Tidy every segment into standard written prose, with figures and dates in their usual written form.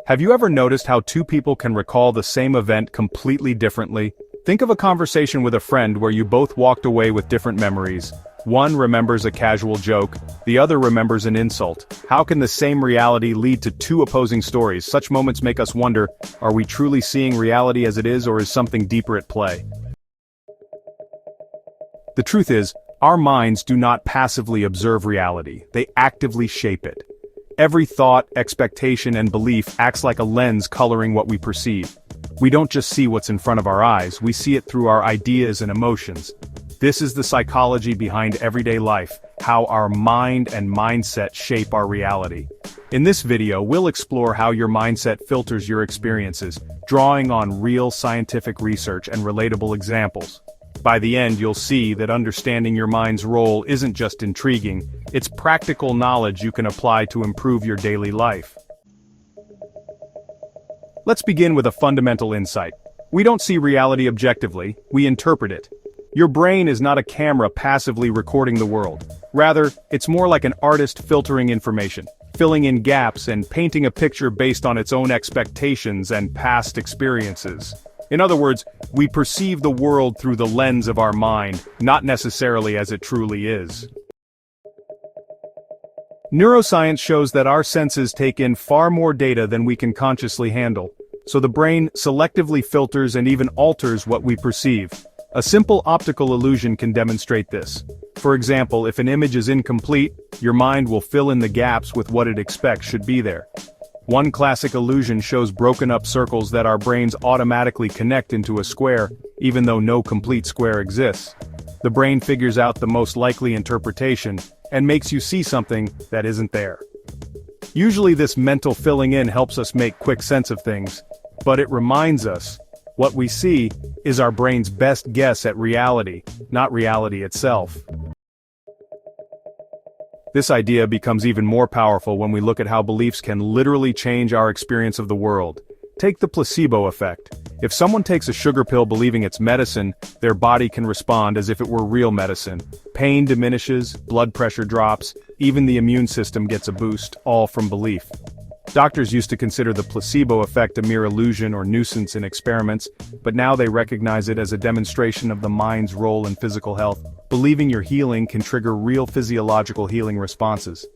Have you ever noticed how two people can recall the same event completely differently? Think of a conversation with a friend where you both walked away with different memories. One remembers a casual joke, the other remembers an insult. How can the same reality lead to two opposing stories? Such moments make us wonder, are we truly seeing reality as it is, or is something deeper at play? The truth is, our minds do not passively observe reality, they actively shape it. Every thought, expectation, and belief acts like a lens coloring what we perceive. We don't just see what's in front of our eyes, we see it through our ideas and emotions. This is the psychology behind everyday life, how our mind and mindset shape our reality. In this video, we'll explore how your mindset filters your experiences, drawing on real scientific research and relatable examples. By the end, you'll see that understanding your mind's role isn't just intriguing, it's practical knowledge you can apply to improve your daily life. Let's begin with a fundamental insight. We don't see reality objectively, we interpret it. Your brain is not a camera passively recording the world. Rather, it's more like an artist filtering information, filling in gaps and painting a picture based on its own expectations and past experiences. In other words, we perceive the world through the lens of our mind, not necessarily as it truly is. Neuroscience shows that our senses take in far more data than we can consciously handle, so the brain selectively filters and even alters what we perceive. A simple optical illusion can demonstrate this. For example, if an image is incomplete, your mind will fill in the gaps with what it expects should be there. One classic illusion shows broken up circles that our brains automatically connect into a square, even though no complete square exists. The brain figures out the most likely interpretation, and makes you see something that isn't there. Usually this mental filling in helps us make quick sense of things, but it reminds us, what we see is our brain's best guess at reality, not reality itself. This idea becomes even more powerful when we look at how beliefs can literally change our experience of the world. Take the placebo effect. If someone takes a sugar pill believing it's medicine, their body can respond as if it were real medicine. Pain diminishes, blood pressure drops, even the immune system gets a boost, all from belief. Doctors used to consider the placebo effect a mere illusion or nuisance in experiments, but now they recognize it as a demonstration of the mind's role in physical health. Believing you're healing can trigger real physiological healing responses.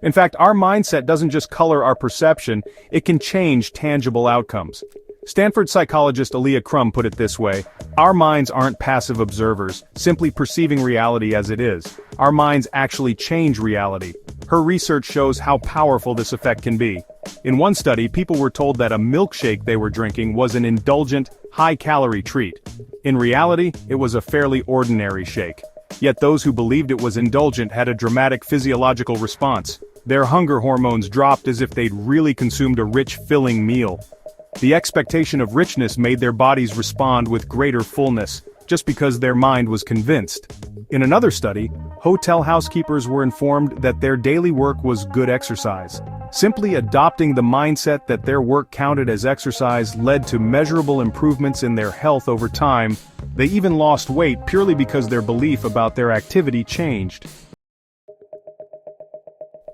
In fact, our mindset doesn't just color our perception, it can change tangible outcomes. Stanford psychologist Alia Crum put it this way: our minds aren't passive observers, simply perceiving reality as it is. Our minds actually change reality. Her research shows how powerful this effect can be. In one study, people were told that a milkshake they were drinking was an indulgent, high-calorie treat. In reality, it was a fairly ordinary shake. Yet those who believed it was indulgent had a dramatic physiological response. Their hunger hormones dropped as if they'd really consumed a rich, filling meal. The expectation of richness made their bodies respond with greater fullness, just because their mind was convinced. In another study, hotel housekeepers were informed that their daily work was good exercise. Simply adopting the mindset that their work counted as exercise led to measurable improvements in their health over time. They even lost weight purely because their belief about their activity changed.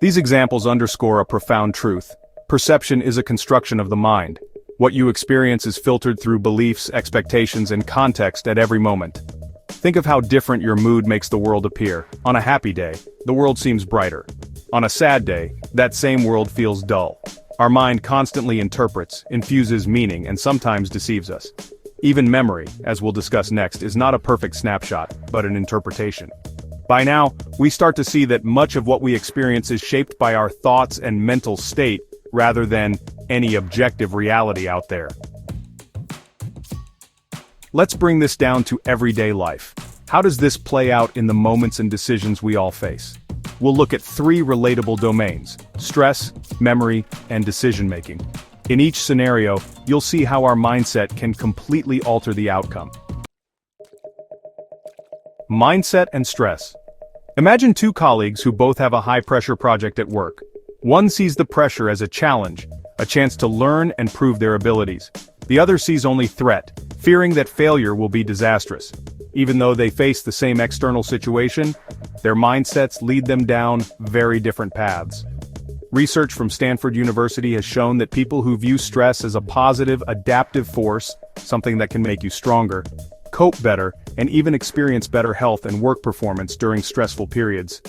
These examples underscore a profound truth. Perception is a construction of the mind. What you experience is filtered through beliefs, expectations, and context at every moment. Think of how different your mood makes the world appear. On a happy day, the world seems brighter. On a sad day, that same world feels dull. Our mind constantly interprets, infuses meaning, and sometimes deceives us. Even memory, as we'll discuss next, is not a perfect snapshot, but an interpretation. By now, we start to see that much of what we experience is shaped by our thoughts and mental state, rather than any objective reality out there. Let's bring this down to everyday life. How does this play out in the moments and decisions we all face? We'll look at 3 relatable domains: stress, memory, and decision-making. In each scenario, you'll see how our mindset can completely alter the outcome. Mindset and stress. Imagine 2 colleagues who both have a high-pressure project at work. One sees the pressure as a challenge, a chance to learn and prove their abilities. The other sees only threat, fearing that failure will be disastrous. Even though they face the same external situation, their mindsets lead them down very different paths. Research from Stanford University has shown that people who view stress as a positive, adaptive force, something that can make you stronger, cope better, and even experience better health and work performance during stressful periods.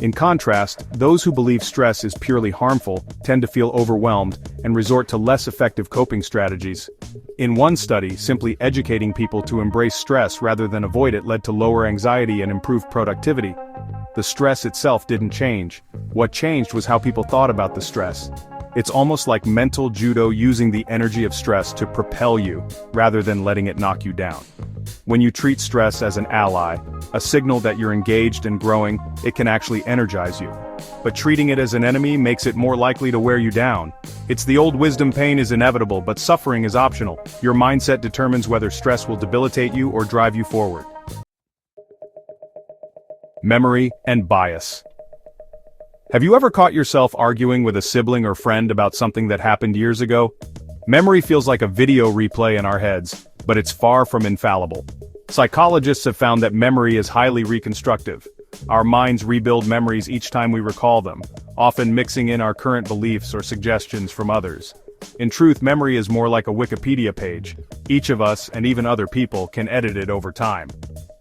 In contrast, those who believe stress is purely harmful tend to feel overwhelmed and resort to less effective coping strategies. In one study, simply educating people to embrace stress rather than avoid it led to lower anxiety and improved productivity. The stress itself didn't change. What changed was how people thought about the stress. It's almost like mental judo, using the energy of stress to propel you, rather than letting it knock you down. When you treat stress as an ally, a signal that you're engaged and growing, it can actually energize you. But treating it as an enemy makes it more likely to wear you down. It's the old wisdom: pain is inevitable, but suffering is optional. Your mindset determines whether stress will debilitate you or drive you forward. Memory and bias. Have you ever caught yourself arguing with a sibling or friend about something that happened years ago? Memory feels like a video replay in our heads, but it's far from infallible. Psychologists have found that memory is highly reconstructive. Our minds rebuild memories each time we recall them, often mixing in our current beliefs or suggestions from others. In truth, memory is more like a Wikipedia page. Each of us, and even other people, can edit it over time.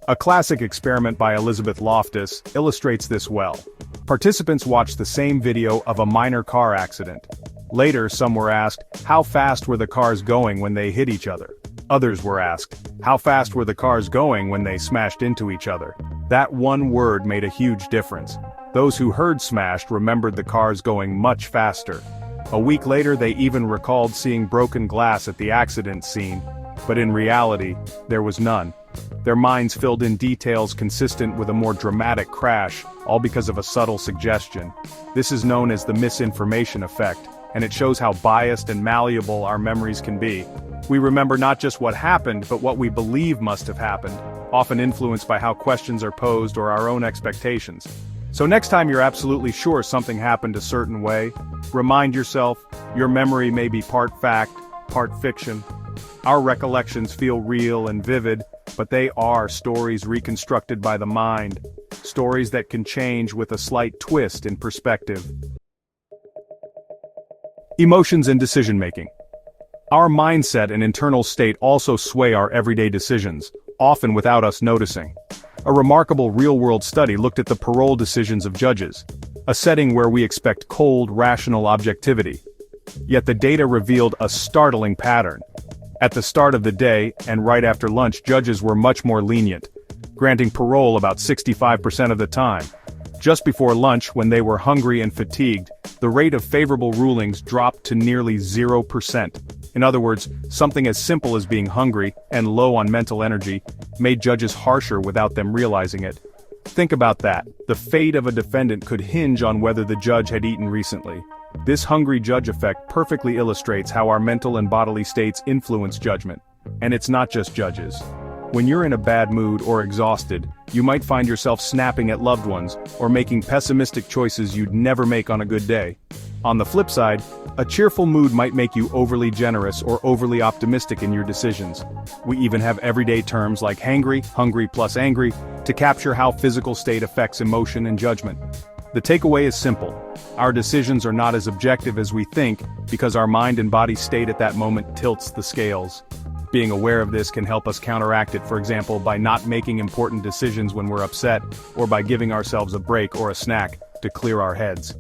A classic experiment by Elizabeth Loftus illustrates this well. Participants watched the same video of a minor car accident. Later, some were asked, how fast were the cars going when they hit each other? Others were asked, how fast were the cars going when they smashed into each other? That one word made a huge difference. Those who heard smashed remembered the cars going much faster. A week later, they even recalled seeing broken glass at the accident scene, but in reality, there was none. Their minds filled in details consistent with a more dramatic crash, all because of a subtle suggestion. This is known as the misinformation effect, and it shows how biased and malleable our memories can be. We remember not just what happened, but what we believe must have happened, often influenced by how questions are posed or our own expectations. So next time you're absolutely sure something happened a certain way, remind yourself, your memory may be part fact, part fiction. Our recollections feel real and vivid, but they are stories reconstructed by the mind, stories that can change with a slight twist in perspective. Emotions and decision-making. Our mindset and internal state also sway our everyday decisions, often without us noticing. A remarkable real-world study looked at the parole decisions of judges, a setting where we expect cold, rational objectivity. Yet the data revealed a startling pattern. At the start of the day, and right after lunch, judges were much more lenient, granting parole about 65% of the time. Just before lunch, when they were hungry and fatigued, the rate of favorable rulings dropped to nearly 0%. In other words, something as simple as being hungry, and low on mental energy, made judges harsher without them realizing it. Think about that. The fate of a defendant could hinge on whether the judge had eaten recently. This hungry judge effect perfectly illustrates how our mental and bodily states influence judgment. And it's not just judges. When you're in a bad mood or exhausted, you might find yourself snapping at loved ones, or making pessimistic choices you'd never make on a good day. On the flip side, a cheerful mood might make you overly generous or overly optimistic in your decisions. We even have everyday terms like hangry, hungry plus angry, to capture how physical state affects emotion and judgment. The takeaway is simple. Our decisions are not as objective as we think, because our mind and body state at that moment tilts the scales. Being aware of this can help us counteract it, for example, by not making important decisions when we're upset, or by giving ourselves a break or a snack to clear our heads.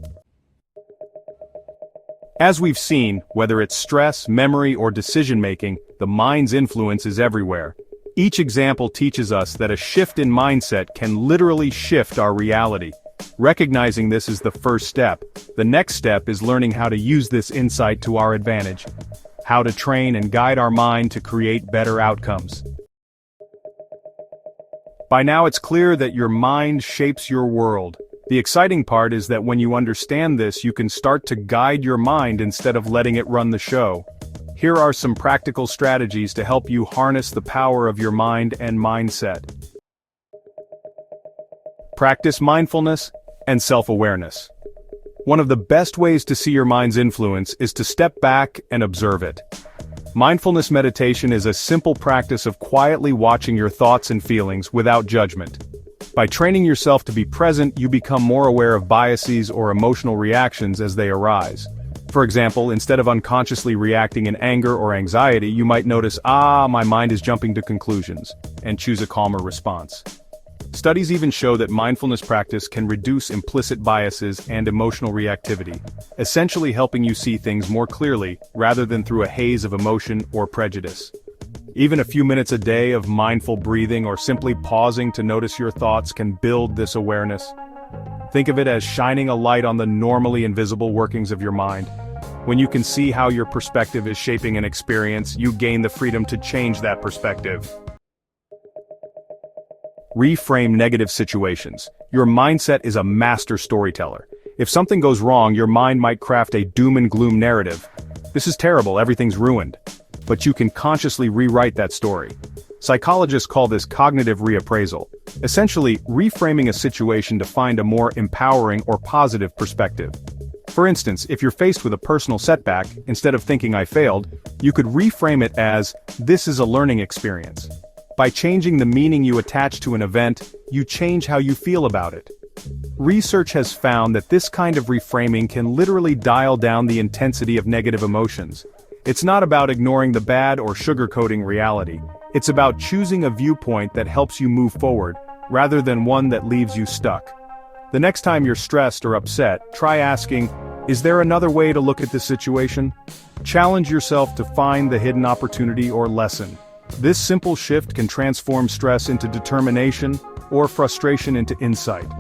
As we've seen, whether it's stress, memory, or decision-making, the mind's influence is everywhere. Each example teaches us that a shift in mindset can literally shift our reality. Recognizing this is the first step. The next step is learning how to use this insight to our advantage. How to train and guide our mind to create better outcomes. By now it's clear that your mind shapes your world. The exciting part is that when you understand this, you can start to guide your mind instead of letting it run the show. Here are some practical strategies to help you harness the power of your mind and mindset. Practice mindfulness and self-awareness. One of the best ways to see your mind's influence is to step back and observe it. Mindfulness meditation is a simple practice of quietly watching your thoughts and feelings without judgment. By training yourself to be present, you become more aware of biases or emotional reactions as they arise. For example, instead of unconsciously reacting in anger or anxiety, you might notice, my mind is jumping to conclusions, and choose a calmer response. Studies even show that mindfulness practice can reduce implicit biases and emotional reactivity, essentially helping you see things more clearly rather than through a haze of emotion or prejudice. Even a few minutes a day of mindful breathing or simply pausing to notice your thoughts can build this awareness. Think of it as shining a light on the normally invisible workings of your mind. When you can see how your perspective is shaping an experience, you gain the freedom to change that perspective. Reframe negative situations. Your mindset is a master storyteller. If something goes wrong, your mind might craft a doom and gloom narrative. This is terrible, everything's ruined. But you can consciously rewrite that story. Psychologists call this cognitive reappraisal, essentially reframing a situation to find a more empowering or positive perspective. For instance, if you're faced with a personal setback, instead of thinking I failed, you could reframe it as, this is a learning experience. By changing the meaning you attach to an event, you change how you feel about it. Research has found that this kind of reframing can literally dial down the intensity of negative emotions. It's not about ignoring the bad or sugarcoating reality. It's about choosing a viewpoint that helps you move forward, rather than one that leaves you stuck. The next time you're stressed or upset, try asking, is there another way to look at this situation? Challenge yourself to find the hidden opportunity or lesson. This simple shift can transform stress into determination, or frustration into insight.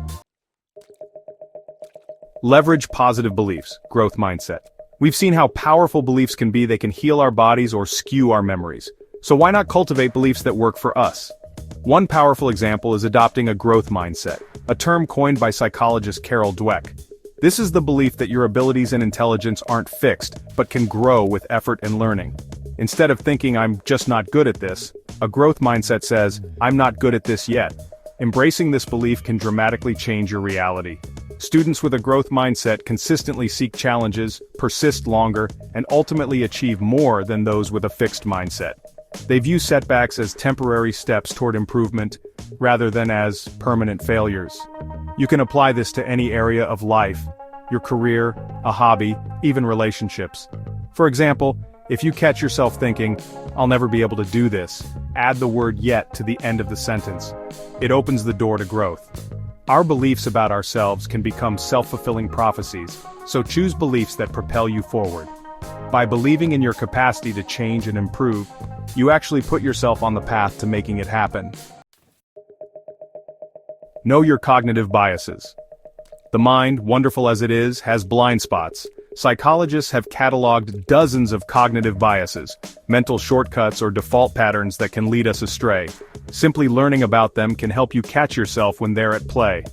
Leverage positive beliefs, growth mindset. We've seen how powerful beliefs can be. They can heal our bodies or skew our memories. So why not cultivate beliefs that work for us? One powerful example is adopting a growth mindset, a term coined by psychologist Carol Dweck. This is the belief that your abilities and intelligence aren't fixed, but can grow with effort and learning. Instead of thinking I'm just not good at this, a growth mindset says, I'm not good at this yet. Embracing this belief can dramatically change your reality. Students with a growth mindset consistently seek challenges, persist longer, and ultimately achieve more than those with a fixed mindset. They view setbacks as temporary steps toward improvement, rather than as permanent failures. You can apply this to any area of life, your career, a hobby, even relationships. For example, if you catch yourself thinking, I'll never be able to do this, add the word yet to the end of the sentence. It opens the door to growth. Our beliefs about ourselves can become self-fulfilling prophecies, so choose beliefs that propel you forward. By believing in your capacity to change and improve, you actually put yourself on the path to making it happen. Know your cognitive biases. The mind, wonderful as it is, has blind spots. Psychologists have cataloged dozens of cognitive biases, mental shortcuts or default patterns that can lead us astray. Simply learning about them can help you catch yourself when they're at play.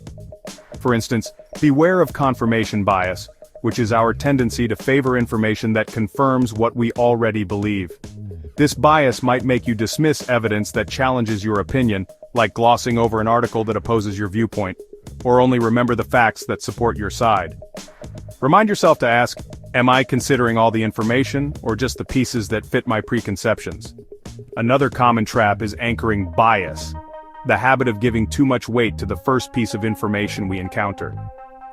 For instance, beware of confirmation bias, which is our tendency to favor information that confirms what we already believe. This bias might make you dismiss evidence that challenges your opinion, like glossing over an article that opposes your viewpoint, or only remember the facts that support your side. Remind yourself to ask, am I considering all the information, or just the pieces that fit my preconceptions? Another common trap is anchoring bias, the habit of giving too much weight to the first piece of information we encounter.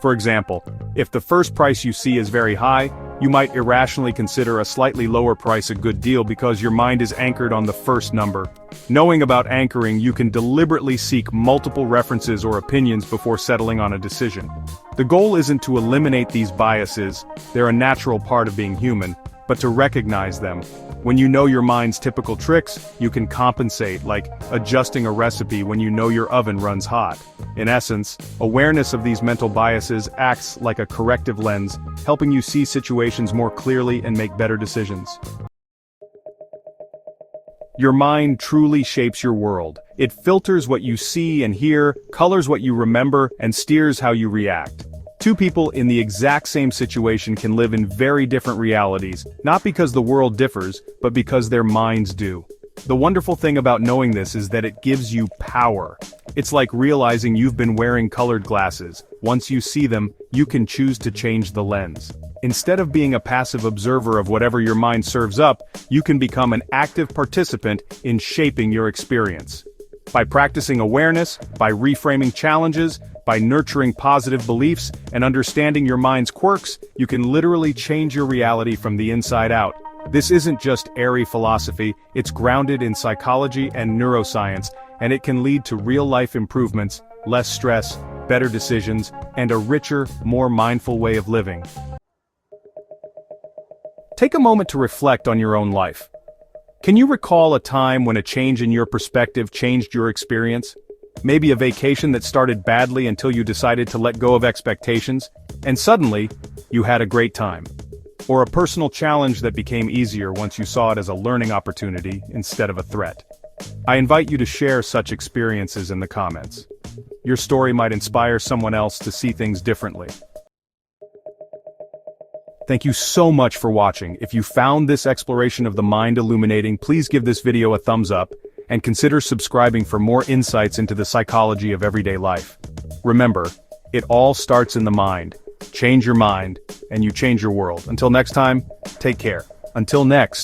For example, if the first price you see is very high, you might irrationally consider a slightly lower price a good deal because your mind is anchored on the first number. Knowing about anchoring, you can deliberately seek multiple references or opinions before settling on a decision. The goal isn't to eliminate these biases, they're a natural part of being human, but to recognize them. When you know your mind's typical tricks, you can compensate, like adjusting a recipe when you know your oven runs hot. In essence, awareness of these mental biases acts like a corrective lens, helping you see situations more clearly and make better decisions. Your mind truly shapes your world. It filters what you see and hear, colors what you remember, and steers how you react. Two people in the exact same situation can live in very different realities, not because the world differs, but because their minds do. The wonderful thing about knowing this is that it gives you power. It's like realizing you've been wearing colored glasses. Once you see them, you can choose to change the lens. Instead of being a passive observer of whatever your mind serves up, you can become an active participant in shaping your experience. By practicing awareness, by reframing challenges, by nurturing positive beliefs, and understanding your mind's quirks, you can literally change your reality from the inside out. This isn't just airy philosophy, it's grounded in psychology and neuroscience, and it can lead to real-life improvements, less stress, better decisions, and a richer, more mindful way of living. Take a moment to reflect on your own life. Can you recall a time when a change in your perspective changed your experience? Maybe a vacation that started badly until you decided to let go of expectations, and suddenly, you had a great time. Or a personal challenge that became easier once you saw it as a learning opportunity instead of a threat. I invite you to share such experiences in the comments. Your story might inspire someone else to see things differently. Thank you so much for watching. If you found this exploration of the mind illuminating, please give this video a thumbs up, and consider subscribing for more insights into the psychology of everyday life. Remember, it all starts in the mind. Change your mind, and you change your world. Until next time, take care. Until next.